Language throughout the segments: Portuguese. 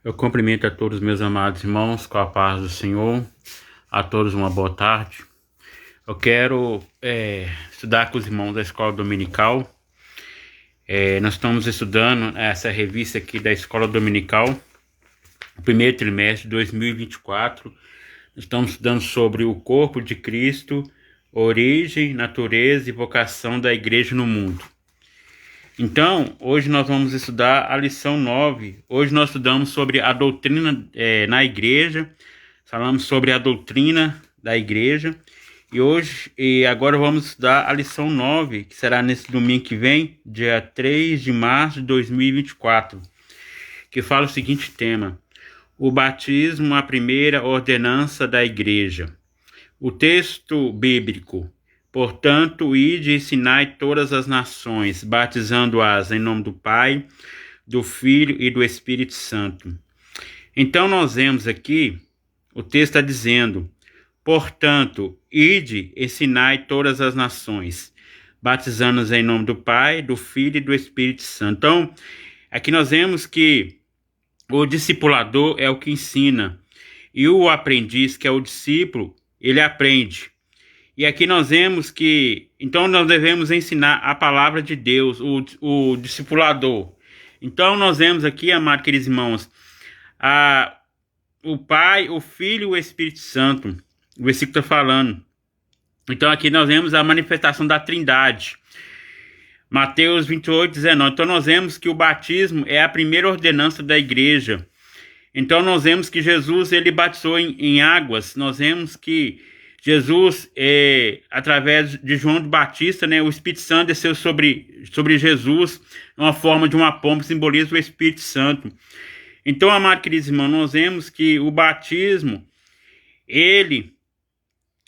Eu cumprimento a todos meus amados irmãos com a paz do Senhor, a todos uma boa tarde. Eu quero estudar com os irmãos da escola dominical. Nós estamos estudando essa revista aqui da escola dominical, o primeiro trimestre de 2024. Estamos estudando sobre o corpo de Cristo, origem, natureza e vocação da igreja no mundo. Então, hoje nós vamos estudar a lição 9. Hoje nós estudamos sobre a doutrina na igreja. Falamos sobre a doutrina da igreja. E agora vamos estudar a lição 9, que será nesse domingo que vem, dia 3 de março de 2024, que fala o seguinte tema: o batismo, a primeira ordenança da igreja. O texto bíblico: portanto, ide e ensinai todas as nações, batizando-as em nome do Pai, do Filho e do Espírito Santo. Então nós vemos aqui, o texto está dizendo: portanto, ide, ensinai todas as nações, batizando-as em nome do Pai, do Filho e do Espírito Santo. Então, aqui nós vemos que o discipulador é o que ensina, e o aprendiz, que é o discípulo, ele aprende. E aqui nós vemos que, então, nós devemos ensinar a palavra de Deus, o discipulador. Então, nós vemos aqui, amados queridos irmãos, o Pai, o Filho e o Espírito Santo. O versículo está falando. Então, aqui nós vemos a manifestação da Trindade. Mateus 28, 19. Então, nós vemos que o batismo é a primeira ordenança da igreja. Então, nós vemos que Jesus, ele batizou em águas. Nós vemos que Jesus, através de João Batista, né, o Espírito Santo desceu sobre Jesus, uma forma de uma pomba, simboliza o Espírito Santo. Então, amados queridos irmãos, nós vemos que o batismo, ele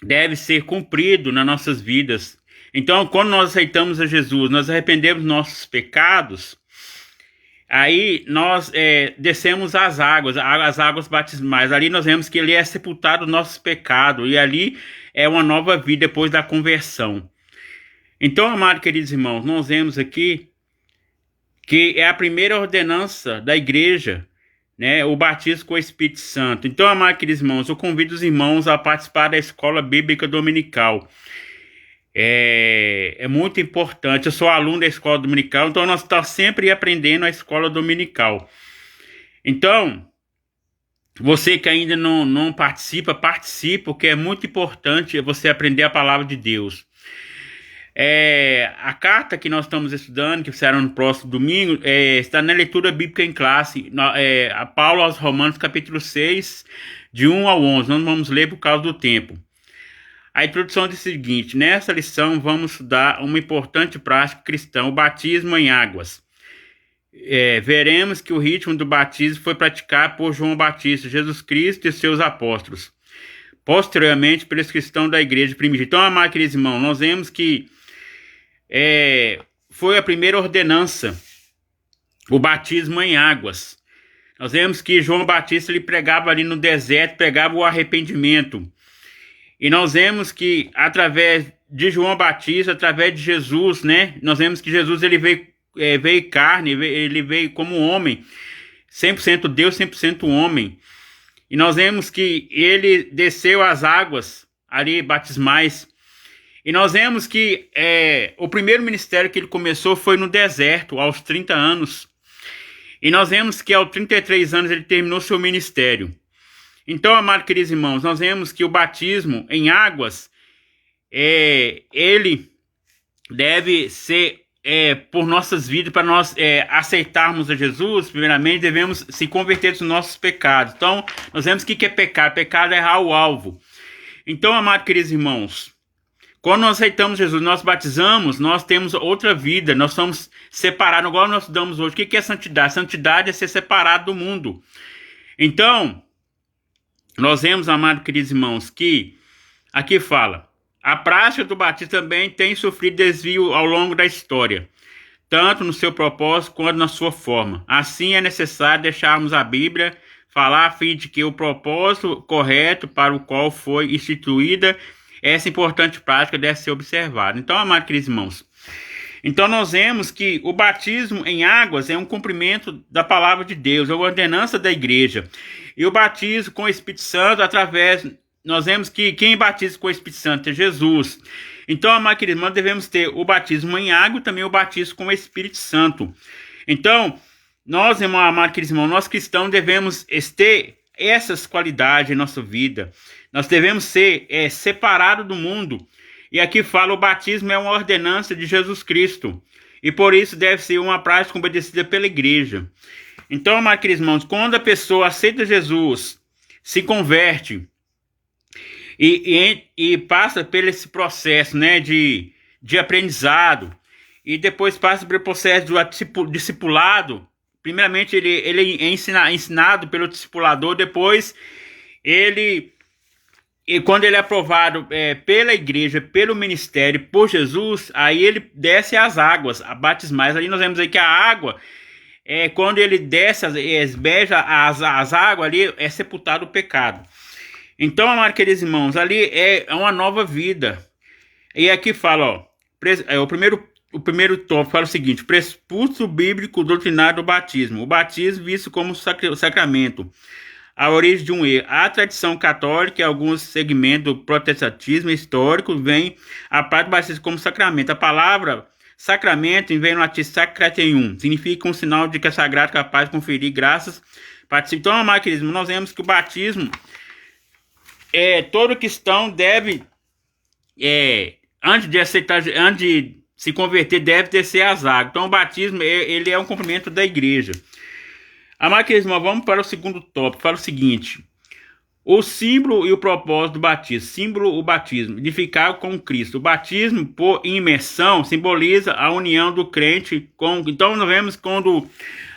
deve ser cumprido nas nossas vidas. Então, quando nós aceitamos a Jesus, nós arrependemos dos nossos pecados, aí nós descemos as águas batismais. Ali nós vemos que ele é sepultado dos nossos pecados, e ali é uma nova vida depois da conversão. Então, amados queridos irmãos, nós vemos aqui que é a primeira ordenança da igreja, né, o batismo com o Espírito Santo. Então, amados queridos irmãos, eu convido os irmãos a participar da escola bíblica dominical. É muito importante. Eu sou aluno da escola dominical, então nós estamos sempre aprendendo a escola dominical. Então, você que ainda não participa, participe, porque é muito importante você aprender a palavra de Deus. A carta que nós estamos estudando, que será no próximo domingo, está na leitura bíblica em classe, a Paulo aos Romanos, capítulo 6, de 1 ao 11. Nós vamos ler por causa do tempo. A introdução diz o seguinte: nessa lição vamos estudar uma importante prática cristã, o batismo em águas. Veremos que o ritmo do batismo foi praticado por João Batista, Jesus Cristo e seus apóstolos, posteriormente pelos cristãos da igreja primitiva. Então, amados queridos irmãos, nós vemos que foi a primeira ordenança, o batismo em águas. Nós vemos que João Batista ele pregava ali no deserto, pregava o arrependimento. E nós vemos que através de João Batista, através de Jesus, né, nós vemos que Jesus ele veio carne, ele veio como homem, 100% Deus, 100% homem. E nós vemos que ele desceu as águas ali batismais. E nós vemos que o primeiro ministério que ele começou foi no deserto, aos 30 anos. E nós vemos que aos 33 anos ele terminou seu ministério. Então, amados queridos irmãos, nós vemos que o batismo em águas, ele deve ser por nossas vidas, para nós aceitarmos a Jesus. Primeiramente, devemos se converter dos nossos pecados. Então, nós vemos o que é pecado. Pecado é errar o alvo. Então, amados queridos irmãos, quando nós aceitamos Jesus, nós batizamos, nós temos outra vida, nós somos separados, igual nós estudamos hoje. O que é santidade? Santidade é ser separado do mundo. Então, nós vemos, amados queridos irmãos, que aqui fala: a prática do batismo também tem sofrido desvio ao longo da história, tanto no seu propósito quanto na sua forma. Assim, é necessário deixarmos a Bíblia falar a fim de que o propósito correto para o qual foi instituída essa importante prática deve ser observada. Então, amados queridos irmãos, Então nós vemos que o batismo em águas é um cumprimento da palavra de Deus, é uma ordenança da igreja. E o batismo com o Espírito Santo, nós vemos que quem batiza com o Espírito Santo é Jesus. Então, amados queridos, nós devemos ter o batismo em água e também o batismo com o Espírito Santo. Então, nós, amados queridos irmãos, nós cristãos devemos ter essas qualidades em nossa vida. Nós devemos ser separados do mundo. E aqui fala, o batismo é uma ordenança de Jesus Cristo. E por isso deve ser uma prática obedecida pela igreja. Então, amados queridos irmãos, quando a pessoa aceita Jesus, se converte e passa por esse processo, né, de aprendizado, e depois passa pelo processo do discipulado. Primeiramente ele é ensinado pelo discipulador, depois quando ele é aprovado pela igreja, pelo ministério, por Jesus, aí ele desce às águas batismais. Ali nós vemos aí que a água, quando ele desce, esbeja as águas, ali é sepultado o pecado. Então, amados queridos irmãos, ali é uma nova vida. E aqui fala, ó, o primeiro tópico fala o seguinte: pressuposto bíblico doutrinário do batismo. O batismo visto como sacramento. A origem de um erro. A tradição católica e alguns segmentos do protestantismo histórico vem a parte do batismo como sacramento. A palavra sacramento vem no latim sacramentum, significa um sinal de que é sagrado, capaz de conferir graças. Então, amados queridos, nós vemos que o batismo, todo cristão deve, antes de se converter, deve descer às águas. Então, o batismo ele é um cumprimento da igreja. Amados queridos, vamos para o segundo tópico. Fala o seguinte: o símbolo e o propósito do batismo. Símbolo, o batismo, de ficar com Cristo. O batismo por imersão simboliza a união do crente com. Então, nós vemos quando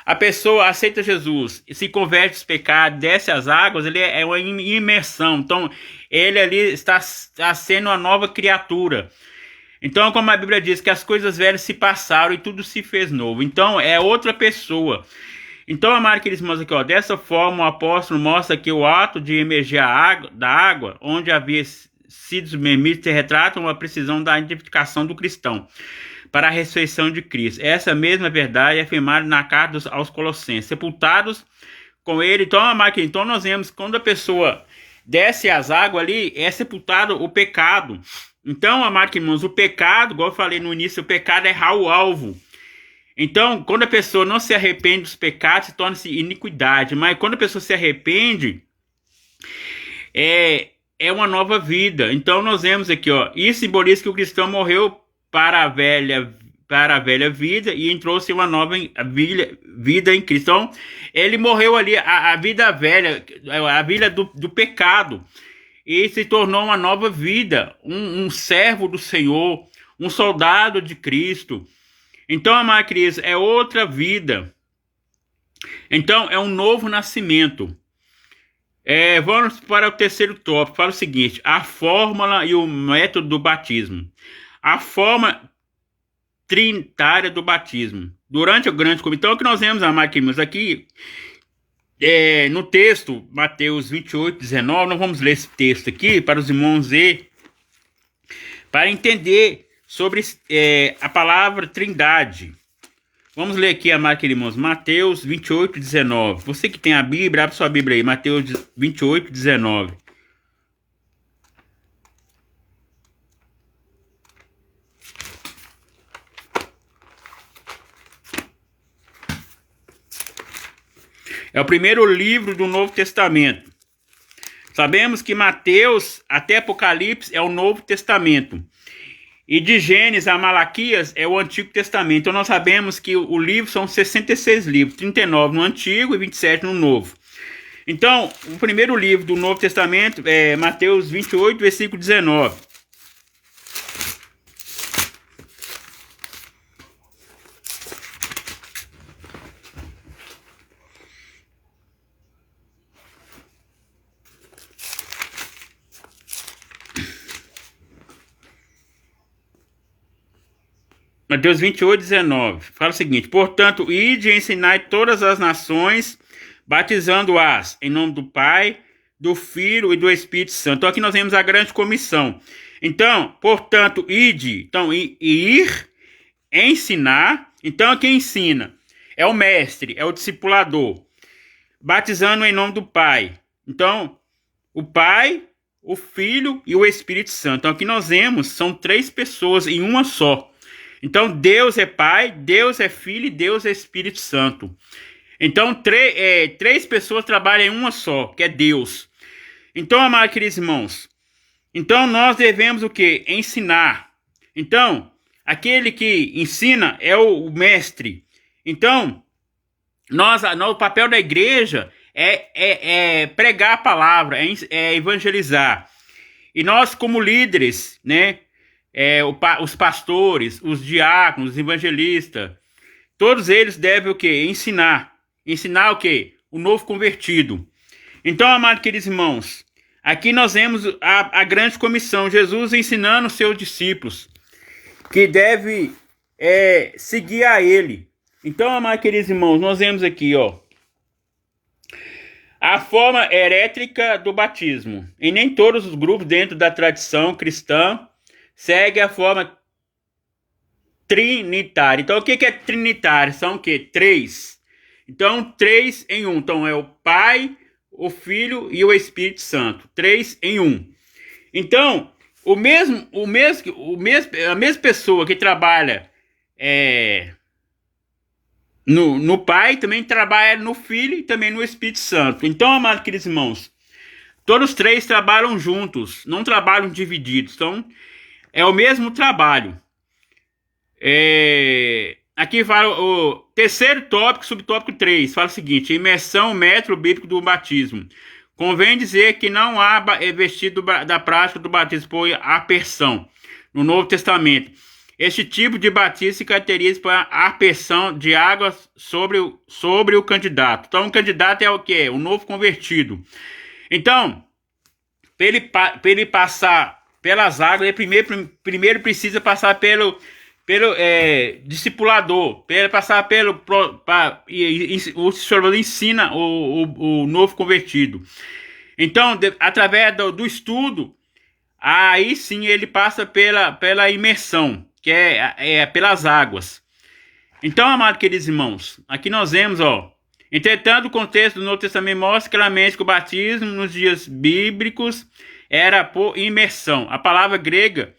a pessoa aceita Jesus e se converte dos pecados, desce as águas, ele é uma imersão. Então, ele ali está sendo uma nova criatura. Então, como a Bíblia diz, que as coisas velhas se passaram e tudo se fez novo. Então, é outra pessoa. Então, amados queridos irmãos, aqui, ó, dessa forma o apóstolo mostra que o ato de emergir da água, onde havia sido submerso, retrata uma precisão da identificação do cristão para a ressurreição de Cristo. Essa mesma verdade é afirmada na carta aos Colossenses, sepultados com ele. Então, amados queridos, então nós vemos que quando a pessoa desce as águas ali, é sepultado o pecado. Então, amados irmãos, o pecado, igual eu falei no início, o pecado é o alvo. Então, quando a pessoa não se arrepende dos pecados, torna-se iniquidade. Mas quando a pessoa se arrepende, é uma nova vida. Então, nós vemos aqui, ó, isso simboliza que o cristão morreu para a velha vida e entrou-se uma nova vida em Cristo. Então, ele morreu ali, a vida velha, a vida do pecado, e se tornou uma nova vida, um servo do Senhor, um soldado de Cristo. Então, amados queridos, é outra vida. Então, é um novo nascimento. Vamos para o terceiro tópico. Fala o seguinte: a fórmula e o método do batismo. A forma trinitária do batismo. Durante o grande comissão, então, o que nós vemos, amados queridos, aqui, no texto, Mateus 28, 19, nós vamos ler esse texto aqui para os irmãos ver, para entender sobre a palavra trindade. Vamos ler aqui, amados irmãos, Mateus 28, 19. Você que tem a Bíblia, abre sua Bíblia aí, Mateus 28, 19. É o primeiro livro do Novo Testamento. Sabemos que Mateus até Apocalipse é o Novo Testamento. E de Gênesis a Malaquias é o Antigo Testamento. Então nós sabemos que o livro são 66 livros, 39 no Antigo e 27 no Novo. Então, o primeiro livro do Novo Testamento é Mateus 28, versículo 19. Mateus 28, 19. Fala o seguinte: portanto, ide e ensinai todas as nações, batizando-as em nome do Pai, do Filho e do Espírito Santo. Então aqui nós vemos a grande comissão. Então, portanto, ide. Então, ir ensinar. Então, quem ensina é o mestre, é o discipulador, batizando em nome do Pai. Então, o Pai, o Filho e o Espírito Santo. Então, aqui nós vemos, são 3 pessoas em uma só. Então, Deus é Pai, Deus é Filho e Deus é Espírito Santo. Então, 3 pessoas trabalham em uma só, que é Deus. Então, amados queridos irmãos, então nós devemos o quê? Ensinar. Então, aquele que ensina é o mestre. Então, o papel da igreja é pregar a palavra, é evangelizar. E nós, como líderes, né, os pastores, os diáconos, os evangelistas, todos eles devem o quê? Ensinar. Ensinar o quê? O novo convertido. Então, amados queridos irmãos, aqui nós vemos a grande comissão, Jesus ensinando os seus discípulos, que deve seguir a ele. Então, amados queridos irmãos, nós vemos aqui, ó, a forma herética do batismo. E nem todos os grupos dentro da tradição cristã seguem a forma trinitária. Então, o que é trinitário? São o quê? 3. Então, 3 em 1. Então, é o Pai, o Filho e o Espírito Santo. 3 em 1. Então, a mesma pessoa que trabalha no Pai, também trabalha no Filho e também no Espírito Santo. Então, amados queridos irmãos, todos os 3 trabalham juntos, não trabalham divididos. Então, é o mesmo trabalho. Aqui fala o terceiro tópico, subtópico 3, fala o seguinte: imersão, método bíblico do batismo. Convém dizer que não há vestido da prática do batismo por aspersão no Novo Testamento. Este tipo de batismo se caracteriza por aspersão de água sobre o candidato. Então, o candidato é o quê? O novo convertido. Então, para ele passar pelas águas, ele primeiro precisa passar pelo discipulador, para ele passar o Senhor ensina o novo convertido. Então, através do estudo, aí sim ele passa pela imersão, que é pelas águas. Então, amados queridos irmãos, aqui nós vemos, ó, entretanto, o contexto do Novo Testamento mostra claramente que o batismo nos dias bíblicos era por imersão. A palavra grega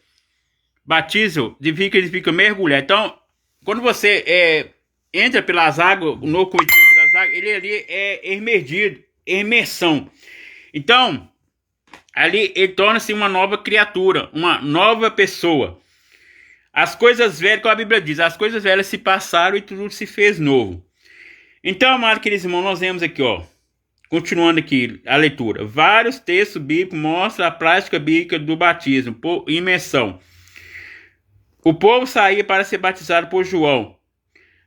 batismo significa mergulhar. Então, quando você entra pelas águas, o novo convertido pelas águas, ele ali é emergido, imersão. Então, ali ele torna-se uma nova criatura, uma nova pessoa. As coisas velhas, como a Bíblia diz, as coisas velhas se passaram e tudo se fez novo. Então, amados queridos irmãos, nós vemos aqui, ó, continuando aqui a leitura, vários textos bíblicos mostram a prática bíblica do batismo por imersão. O povo saía para ser batizado por João,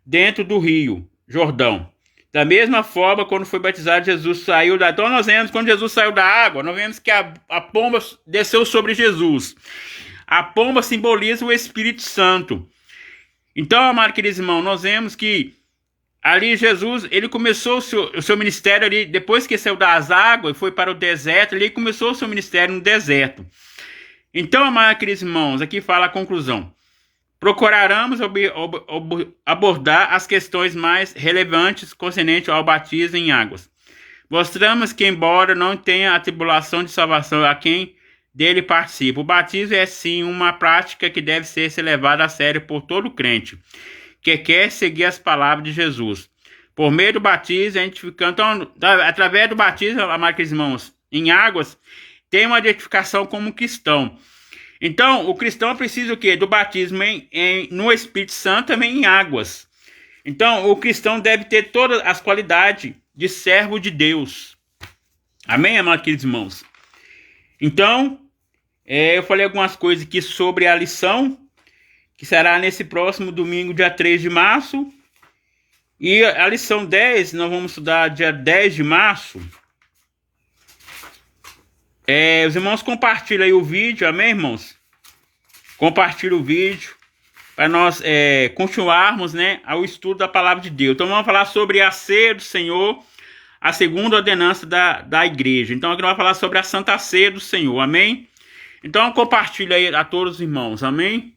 dentro do rio Jordão. Da mesma forma, quando foi batizado, Jesus saiu da... Então, nós vemos, quando Jesus saiu da água, nós vemos que a pomba desceu sobre Jesus. A pomba simboliza o Espírito Santo. Então, amados queridos irmãos, nós vemos que ali Jesus, ele começou o seu ministério ali, depois que saiu das águas e foi para o deserto, ele começou o seu ministério no deserto. Então, amados queridos irmãos, aqui fala a conclusão. Procuraremos abordar as questões mais relevantes concernentes ao batismo em águas. Mostramos que, embora não tenha a tribulação de salvação a quem dele participa, o batismo é sim uma prática que deve ser levada a sério por todo crente que quer seguir as palavras de Jesus. Por meio do batismo, a gente fica... Então, através do batismo, amados irmãos, em águas, tem uma identificação como cristão. Então, o cristão precisa o quê? Do batismo no Espírito Santo, também em águas. Então, o cristão deve ter todas as qualidades de servo de Deus. Amém, amados queridos irmãos? Então, eu falei algumas coisas aqui sobre a lição, que será nesse próximo domingo, dia 3 de março. E a lição 10, nós vamos estudar dia 10 de março. Os irmãos compartilham aí o vídeo, amém, irmãos? Compartilha o vídeo para nós continuarmos, né, ao estudo da palavra de Deus. Então vamos falar sobre a ceia do Senhor, a segunda ordenança da igreja. Então aqui nós vamos falar sobre a Santa Ceia do Senhor, amém? Então compartilha aí a todos os irmãos, amém?